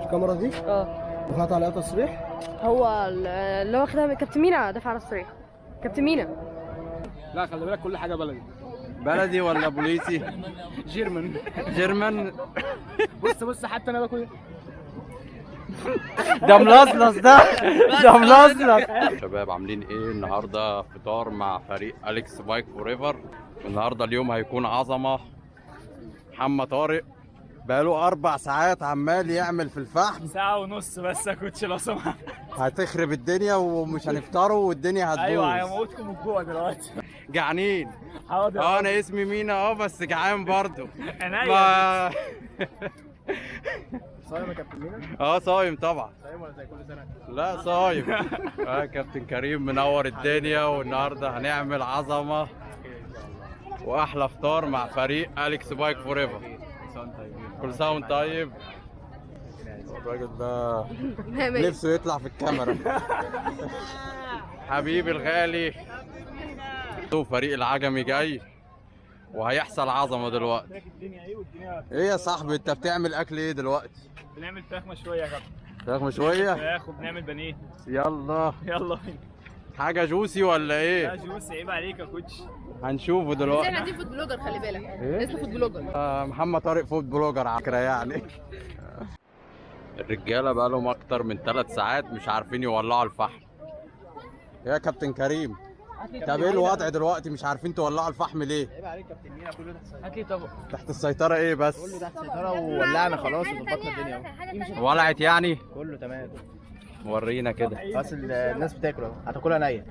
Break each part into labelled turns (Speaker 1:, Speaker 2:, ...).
Speaker 1: الكاميرا دي؟ دفعت عليها تصريح؟
Speaker 2: هو اللي هو واخدها كابتن مينا دفع على التصريح. كابتن مينا.
Speaker 1: لا خلي بالك كل حاجه بلدي.
Speaker 3: بلدي ولا بوليسي؟ جيرمان.
Speaker 1: بص حتى انا باكل
Speaker 3: ده ملصلص ده ملصلص. شباب عاملين ايه النهارده؟ فطار مع فريق أليكس بايك فوريفر. النهارده اليوم هيكون عظمه. محمد طارق بقاله 4 ساعات عمال يعمل في الفحم.
Speaker 4: 1.5 ساعة بس يا كوتش لو سمحت.
Speaker 3: هتخرب الدنيا ومش هنفطروا والدنيا هتبوظ.
Speaker 4: ايوه هيموتكم من الجوع دلوقتي.
Speaker 3: جعانين.
Speaker 4: حاضر.
Speaker 3: انا اسمي مينا بس جعان برضو.
Speaker 4: عينيا.
Speaker 1: صايم يا كابتن مينا؟
Speaker 3: صايم طبعا.
Speaker 1: صايم ولا زي كل سنه؟
Speaker 3: لا صايم. كابتن كريم منور الدنيا، والنهارده هنعمل عظمه واحلى فطار مع فريق أليكس بايك فوريفر. كل سنه وانت طيب. الراجل ده نفسه يطلع في الكاميرا. حبيبي الغالي. فريق العجمي جاي وهيحصل عظمه دلوقتي. ايه يا صاحبي انت بتعمل اكل ايه دلوقتي؟
Speaker 4: بنعمل فراخ مشوية يا كابتن.
Speaker 3: فراخ مشويه؟
Speaker 4: فراخ وبنعمل بانيه.
Speaker 3: يلا
Speaker 4: يلا بينا.
Speaker 3: حاجه جوسي ولا
Speaker 4: لا
Speaker 3: ايه؟
Speaker 4: جوس عيب عليك يا كوتش.
Speaker 3: هنشوفه دلوقتي.
Speaker 2: احنا دي فود بلوجر خلي بالك.
Speaker 3: إيه؟
Speaker 2: اسمه فود بلوجر.
Speaker 3: محمد طارق فود بلوجر على فكره يعني. الرجاله بقالهم اكتر من 3 ساعات مش عارفين يولعوا الفحم. يا كابتن كريم طب ايه الوضع دلوقتي؟ مش عارفين تولعوا الفحم ليه؟
Speaker 1: عيب عليك كابتن مينا، كله تحت السيطره.
Speaker 4: هات لي طبق.
Speaker 3: تحت السيطره ايه بس؟
Speaker 1: كله تحت السيطره وولعنا خلاص وظبطنا الدنيا اهو.
Speaker 3: ولعت يعني؟
Speaker 1: كله تمام.
Speaker 3: ورينا كده.
Speaker 1: خلاص الناس بتاكل اهو، هتاكلها نيه.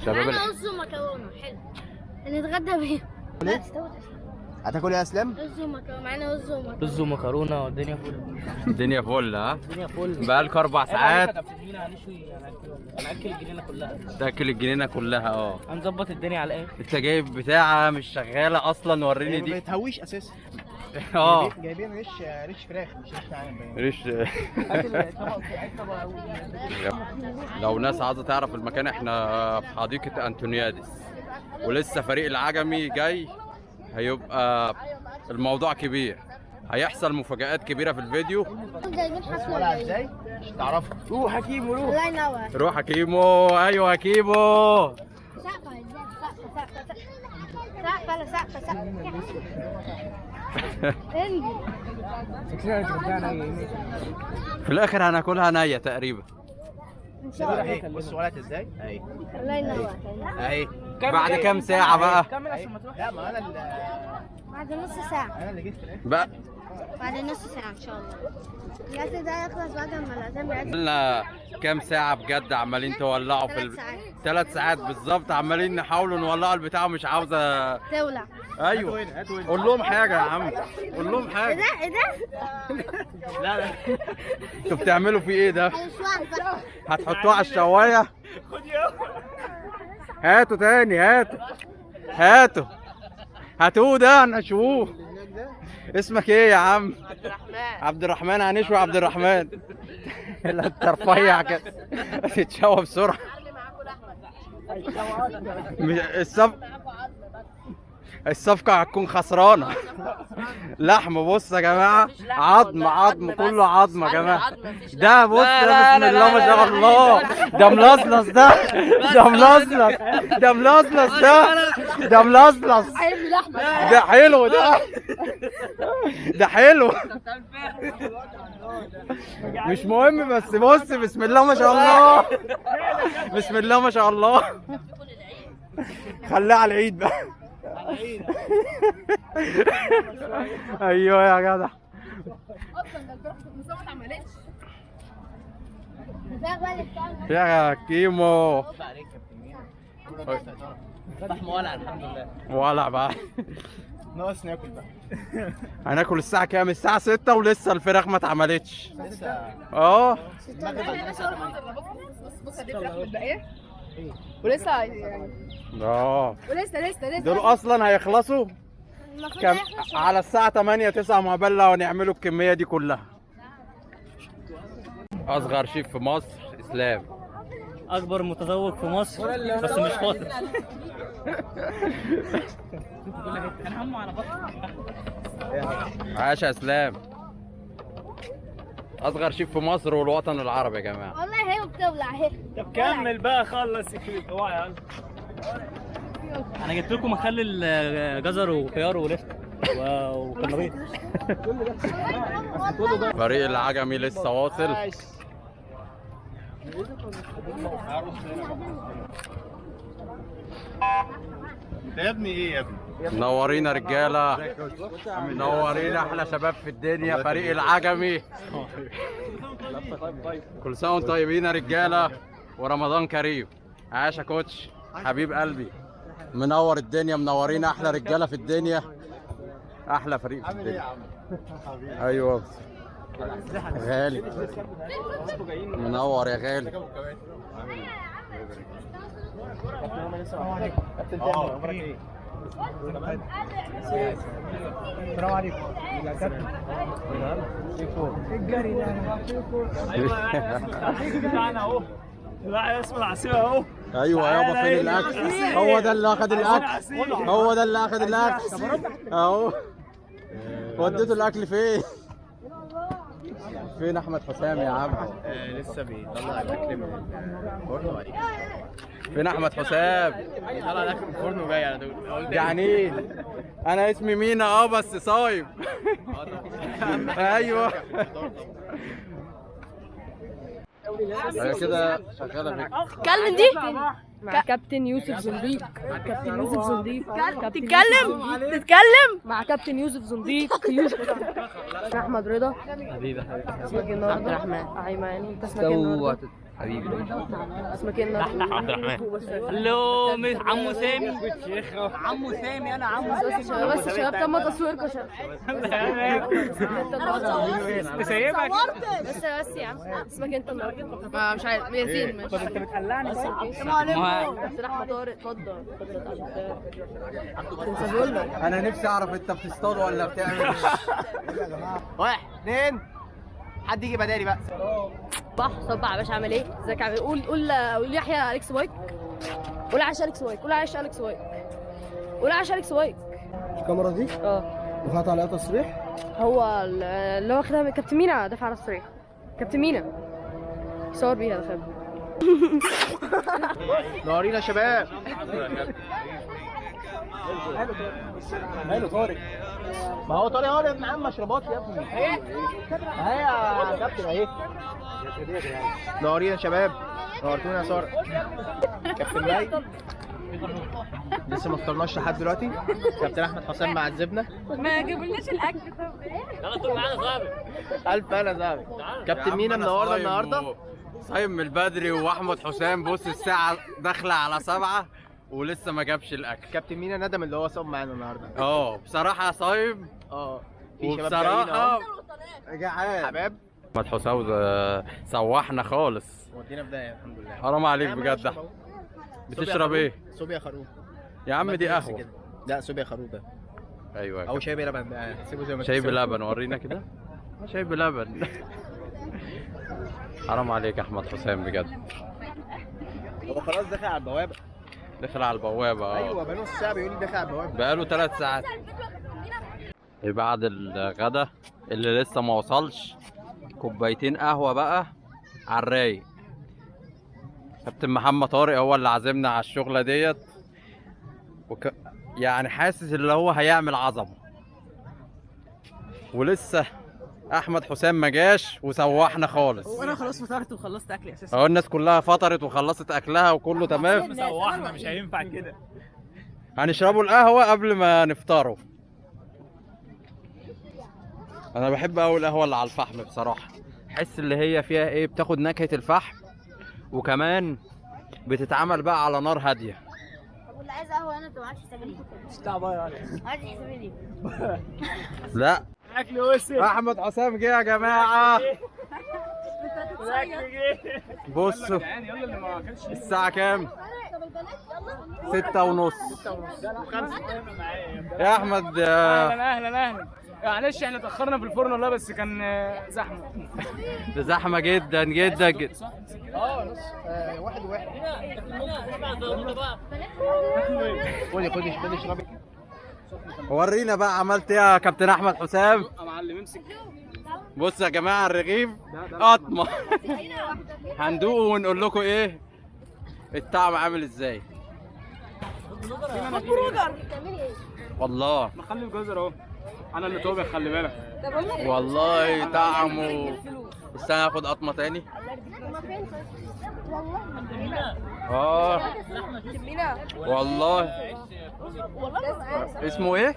Speaker 3: شباب
Speaker 5: انا رز ومكرونه حلو نتغدى بيها.
Speaker 1: ليه؟ هتاكل ايه يا اسلام؟
Speaker 5: رز ومكرونه، معانا رز ومكرونه.
Speaker 4: رز ومكرونه والدنيا فل.
Speaker 3: الدنيا فل. ها؟
Speaker 4: الدنيا فل.
Speaker 3: بقالكوا 4 ساعات
Speaker 4: هنشوي هناكل الجنينه كلها.
Speaker 3: تاكل الجنينه كلها.
Speaker 4: هنظبط الدنيا على ايه؟
Speaker 3: انت جايب بتاعه مش شغاله اصلا، وريني
Speaker 1: ما
Speaker 3: دي.
Speaker 1: بيتهويش اساسا. جايبين ريش فراخ مش ريش نعام.
Speaker 3: ريش. لو ناس عايزه تعرف المكان، احنا في حديقه انتونيادس ولسه فريق العجمي جاي. هيبقى الموضوع كبير، هيحصل مفاجآت كبيرة في الفيديو.
Speaker 5: جايبين حفله
Speaker 1: ولا ازاي؟ مش تعرفها.
Speaker 4: روح حكيم روح.
Speaker 5: الله ينور.
Speaker 3: روح يا كيمو. ايوه يا كيمو.
Speaker 5: سقفه
Speaker 3: في الاخر هناكلها نية تقريبا.
Speaker 5: ان شاء الله.
Speaker 1: اهي بص ولعت ازاي؟ اهي
Speaker 5: الله ينور.
Speaker 1: اهي.
Speaker 3: بعد كام ساعة بقى؟
Speaker 1: لا ما انا
Speaker 5: بعد نص ساعه.
Speaker 1: انا اللي جيت في الاخر.
Speaker 3: بقى
Speaker 5: بعد نص ساعه ان شاء الله. الاكل ده يخلص بعد ما الاذان بيأذن.
Speaker 3: لنا كام ساعة بجد عمالين تولعوا في
Speaker 5: 3 ساعات.
Speaker 3: 3 ساعات بالظبط عمالين نحاولوا نولعوا البتاع ومش عاوزة.
Speaker 5: تولع.
Speaker 3: ايوه قول لهم حاجة يا عم، قول لهم
Speaker 5: ايه
Speaker 3: حاجة.
Speaker 5: ده ايه ده؟
Speaker 4: لا
Speaker 3: انتوا بتعملوا في ايه ده؟
Speaker 5: انا مش عارفه.
Speaker 3: هتحطوه على الشواية؟
Speaker 4: خد يا
Speaker 3: هاتوا تاني، هاتوا هاتوه ده نشووه. اسمك ايه يا عم؟ عبد الرحمن. هنشوي عبد الرحمن. لا انت رفيع كده تتشوى بسرعة. الصفقة هتكون خسرانة. لحم بص يا جماعة، عظم كله عظم يا جماعة. ده بص بسم الله ما شاء الله. ده ملصلص ده حلو ده حلو. مش مهم بس بص بسم الله ما شاء الله. بسم الله ما شاء الله. خليها على العيد بقى. ايوه يا جدع. يا كيمو
Speaker 1: فحم ولع الحمد لله.
Speaker 3: ولع بقى.
Speaker 1: ناقص ناكل بقى.
Speaker 3: هناكل الساعة كام؟ الساعة 6 ولسه الفراخ ما اتعملتش.
Speaker 1: لسه
Speaker 2: المغرب عندنا الساعه 8. بص دي فراخ متبقيه ولسه يعني. ولسه
Speaker 3: دول اصلا هيخلصوا كم على الساعة 8 9 مع بلة ونعملوا الكمية دي كلها. اصغر شيف في مصر اسلام.
Speaker 4: اكبر متذوق في مصر بس مش فاطر.
Speaker 3: عاش يا اسلام. اصغر شيف في مصر والوطن العربي يا جماعه.
Speaker 5: والله هي بتولع هي.
Speaker 4: طب كمل بقى خلص اوعى يلا. انا جبت لكم مخلل جزر وخيار ولفت وكنبيط.
Speaker 3: فريق العجمي لسه واصل.
Speaker 1: ده يا ابني ايه يا ابني؟
Speaker 3: منورين يا رجاله، منورين احلى شباب في الدنيا فريق العجمي. كل سنه وانتم طيبين يا رجاله ورمضان كريم. عاش يا كوتش حبيب قلبي، منور الدنيا، منورين احلى رجاله في الدنيا، احلى فريق في الدنيا. ايوه غالي، منور يا غالي.
Speaker 1: اخبارك ايه؟ السلام عليكم. يا كابتن الجري ده
Speaker 4: بتاعنا اهو. لا اسم العصير اهو.
Speaker 3: ايوه يابا فين الاكل؟ هو ده اللي اخد الاكل، هو ده اللي اخد الاكل اهو. وديته الاكل فين؟ فين احمد حسام يا عم؟
Speaker 1: لسه بيطلع الاكل من الفرن.
Speaker 3: فين احمد حسام؟
Speaker 1: بيطلع الاكل من الفرن وجاي على طول.
Speaker 3: جعانين. انا اسمي مينا بس صايم. ايوه هي كده شغاله فيك.
Speaker 2: كلم دي مع كابتن يوسف زنديق. كابتن يوسف زنديق. تتكلم مع كابتن يوسف زنديق. يوسف احمد رضا.
Speaker 4: حبيبي
Speaker 2: اسمك ايه النهارده؟ عبد الرحمن. ايمن انت اسمك ايه النهارده؟
Speaker 4: حبيبي
Speaker 2: اسمك ايه النهارده؟
Speaker 4: عبد الرحمن. هلو عمو سامي. عمو سامي انا عمو سامي.
Speaker 2: بس يا شباب تم تصويركم يا شباب.
Speaker 4: سايبك
Speaker 2: بس يا عم اسمك انت النهارده؟ مش عارف. ياسين. ماشي.
Speaker 4: انت بتقلعني.
Speaker 2: السلام عليكم. كابتن احمد طارق اتفضل. تنسى لك.
Speaker 3: انا نفسي اعرف انت بتصطاد ولا بتعمل ايه؟
Speaker 1: واحد اثنين حد يجي بدالي بقى.
Speaker 2: صباح يا باشا عامل ايه؟ ازيك عامل ايه؟ قول يحيى اليكس وايك. قول عاش اليكس وايك. قول عاش اليكس وايك. قول عاش اليكس وايك.
Speaker 1: الكاميرا دي دفعت عليها تصريح.
Speaker 2: هو اللي هو واخدها من كابتن مينا دفع على التصريح. كابتن مينا صور بيها دخل.
Speaker 1: نورينا يا شباب. ماله طارق؟ ما هو طارق اهو يا ابن عم مشروبات يا ابني. اهي يا كابتن اهي. نورينا يا شباب، نورتونا يا ساره. كابتن ماي لسه ما فطرناش لحد دلوقتي. كابتن احمد حسام معذبنا.
Speaker 2: ما جابولناش الاكل.
Speaker 4: يلا طول معانا صاحبي.
Speaker 1: الف انا صاحبي. كابتن مينا منورنا النهارده.
Speaker 3: صايم من بدري، واحمد حسام بص الساعه داخله على 7 ولسه ما جابش الاكل.
Speaker 1: كابتن مينا ندم اللي هو صام معانا النهارده.
Speaker 3: بصراحه صايم.
Speaker 1: في شباب
Speaker 3: وبصراحه
Speaker 1: جايين
Speaker 3: جعان.
Speaker 1: حباب.
Speaker 3: احمد حسام سوحنا خالص.
Speaker 1: ودينا بدايه الحمد لله.
Speaker 3: حرام عليك بجد. بتشرب ايه؟
Speaker 1: صوبيا خروف
Speaker 3: يا عم دي قهوه.
Speaker 1: لا صوبيا خروف ده.
Speaker 3: ايوه
Speaker 1: او شاي بلبن ده. سيبه زي ما
Speaker 3: شاي بلبن. ورينا كده شاي بلبن. حرام عليك يا احمد حسام بجد.
Speaker 1: هو خلاص دخل على البوابه.
Speaker 3: دخل على البوابه.
Speaker 1: ايوه بقى نص ساعه بيقول لي دخل على البوابه.
Speaker 3: بقاله 3 ساعات. بعد الغدا اللي لسه ما وصلش، كوبايتين قهوه بقى على الرايق. كابتن محمد طارق هو اللي عازمنا على الشغله ديت، يعني حاسس اللي هو هيعمل عظمه. ولسه احمد حسام ما جاش وسوحنا خالص.
Speaker 4: وانا خلاص فطرت وخلصت اكلي اساسا.
Speaker 3: اهو الناس كلها فطرت وخلصت اكلها وكله تمام.
Speaker 4: سوحنا مش هينفع كده.
Speaker 3: هنشربوا القهوه قبل ما نفطروا. انا بحب قوي القهوه اللي على الفحم بصراحه. حس اللي هي فيها ايه، بتاخد نكهه الفحم وكمان بتتعمل بقى على نار هاديه.
Speaker 5: طب واللي عايز قهوه انا ما عادش حسابي.
Speaker 4: مش تعبان يعني.
Speaker 5: عادش حسابي.
Speaker 3: لا
Speaker 4: اكل وسخ.
Speaker 3: احمد حسام جه يا جماعه. بصوا الساعه كام؟ 6:30. يا احمد
Speaker 4: اهلا معلش احنا اتاخرنا في الفرن والله، بس كان زحمه.
Speaker 3: ده زحمه جدا جدا جدا.
Speaker 1: نص واحد. خدي اشربي.
Speaker 3: ورينا بقى عملت ايه يا كابتن احمد حسام.
Speaker 4: يا معلم امسك.
Speaker 3: بص يا جماعه الرغيف قطمه. هندوقه ونقول لكم ايه الطعم عامل ازاي. والله
Speaker 4: مخلي الجزر اهو. انا اللي طابخ خلي بالك.
Speaker 3: والله طعمه. استنى اخد قطمه تاني. والله اسمه ايه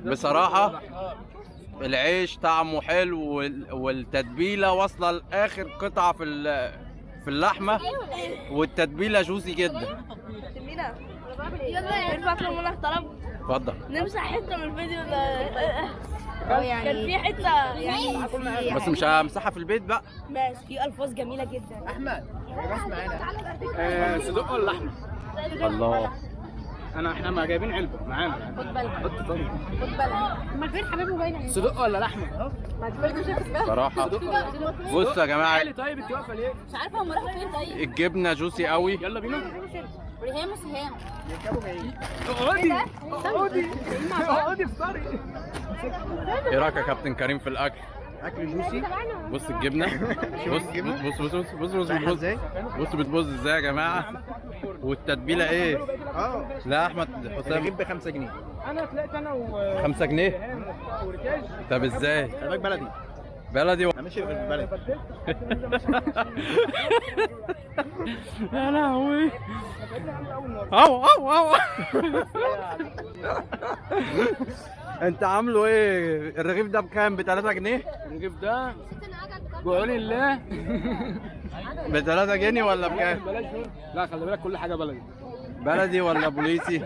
Speaker 3: بصراحه. العيش طعمه حلو والتتبيله واصله لاخر قطعه في اللحمه، والتتبيله جوسي جدا.
Speaker 2: يلا ينفع اطلب منك طلب؟
Speaker 3: اتفضل.
Speaker 2: نمسح حته من الفيديو ده. كان في حته يعني
Speaker 3: بس مش همسحها في البيت بقى.
Speaker 2: ماشي. في الفاظ جميله جدا.
Speaker 1: احمد بس معانا.
Speaker 4: صدق ولا لحمه؟
Speaker 3: الله.
Speaker 4: احنا ما جايبين علبه معانا.
Speaker 2: خد بالك. امال فين حبيبه باينه؟
Speaker 4: صدق ولا لحمه؟
Speaker 3: صراحه بصوا يا جماعه
Speaker 4: طيب انت واقفه ليه؟
Speaker 2: مش عارفه هم راحوا فين. طيب
Speaker 3: الجبنه جوسي قوي.
Speaker 4: يلا بينا.
Speaker 2: ريهام وسهام.
Speaker 4: اقعدي افطري.
Speaker 3: ايه رايك يا كابتن كريم في الاكل؟
Speaker 1: اكل جوسي.
Speaker 3: بص الجبنه. بص
Speaker 1: ازاي؟
Speaker 3: بص بتبوظ ازاي يا جماعه. والتتبيله ايه؟ لا احمد حسام
Speaker 1: بجيب ب 5 جنيه.
Speaker 4: انا طلعت انا و
Speaker 3: 5 جنيه. طب ازاي؟
Speaker 1: خلي بالك
Speaker 3: بلدي
Speaker 1: انا ماشي بالبلدي.
Speaker 3: يا لهوي. او انت عامله ايه؟ الرغيف ده بكام؟ ب 3 جنيه؟
Speaker 4: الرغيف ده بعون الله
Speaker 3: ب 3 جنيه ولا بكام؟
Speaker 4: بلاش دول. لا خلي بالك كل حاجه بلدي.
Speaker 3: بلدي ولا بوليسي؟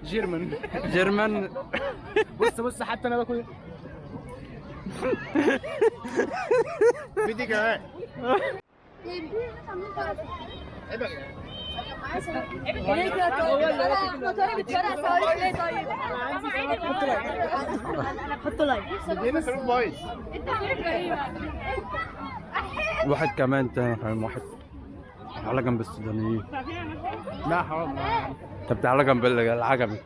Speaker 3: جيرمان.
Speaker 4: بص حتى انا باكل.
Speaker 1: بدي كمان.
Speaker 2: حطوا لايك.
Speaker 3: واحد كمان تاني. واحد تعالى جنب السودانيين.
Speaker 1: لا حرام.
Speaker 3: طب تعالى جنب العجمي.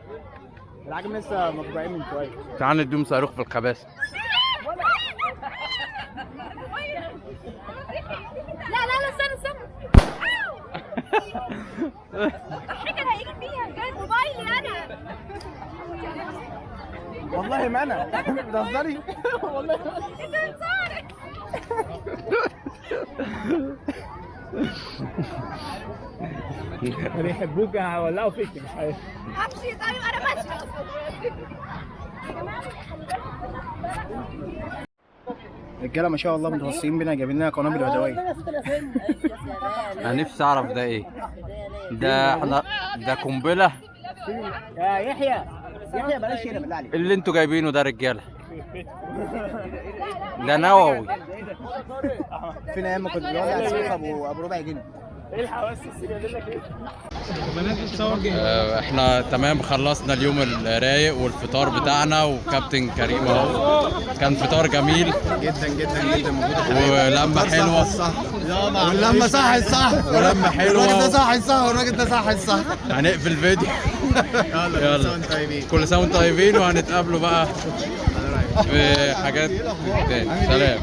Speaker 1: العجم لسه مطبوعين من شويه.
Speaker 3: تعال نديهم صاروخ في الخباثه.
Speaker 2: لا استنى. الحاجه اللي هيجي فيها كانت موبايلي انا.
Speaker 1: والله ما انا. بتهزري؟ والله
Speaker 2: انت بتصورك.
Speaker 4: بيحبوك هولعوا فيك مش عارف.
Speaker 2: امشي. طيب انا ماشيه.
Speaker 1: الرجاله ما شاء الله متوصيين بينا، جايبين لنا قنابل يدويه.
Speaker 3: انا نفسي اعرف ده ايه. ده قنبله.
Speaker 1: يا يحيى بلاش هنا بالله عليك.
Speaker 3: اللي انتوا جايبينه ده رجاله. ده نووي.
Speaker 1: فين ايام ما كنت بولع سيف ابو ربع جنيه.
Speaker 4: ايه الحواس السريه لك ايه؟
Speaker 3: احنا تمام خلصنا اليوم الرايق والفطار بتاعنا، وكابتن كريم اهو كان فطار جميل
Speaker 1: جدا
Speaker 3: ولمه حلوه.
Speaker 1: واللمه صح
Speaker 3: ولمه حلوه.
Speaker 1: الراجل ده صح والراجل ده صح.
Speaker 3: هنقفل فيديو. يلا كل سنه وانتم طيبين، وهنتقابلوا بقى في حاجات تاني. سلام.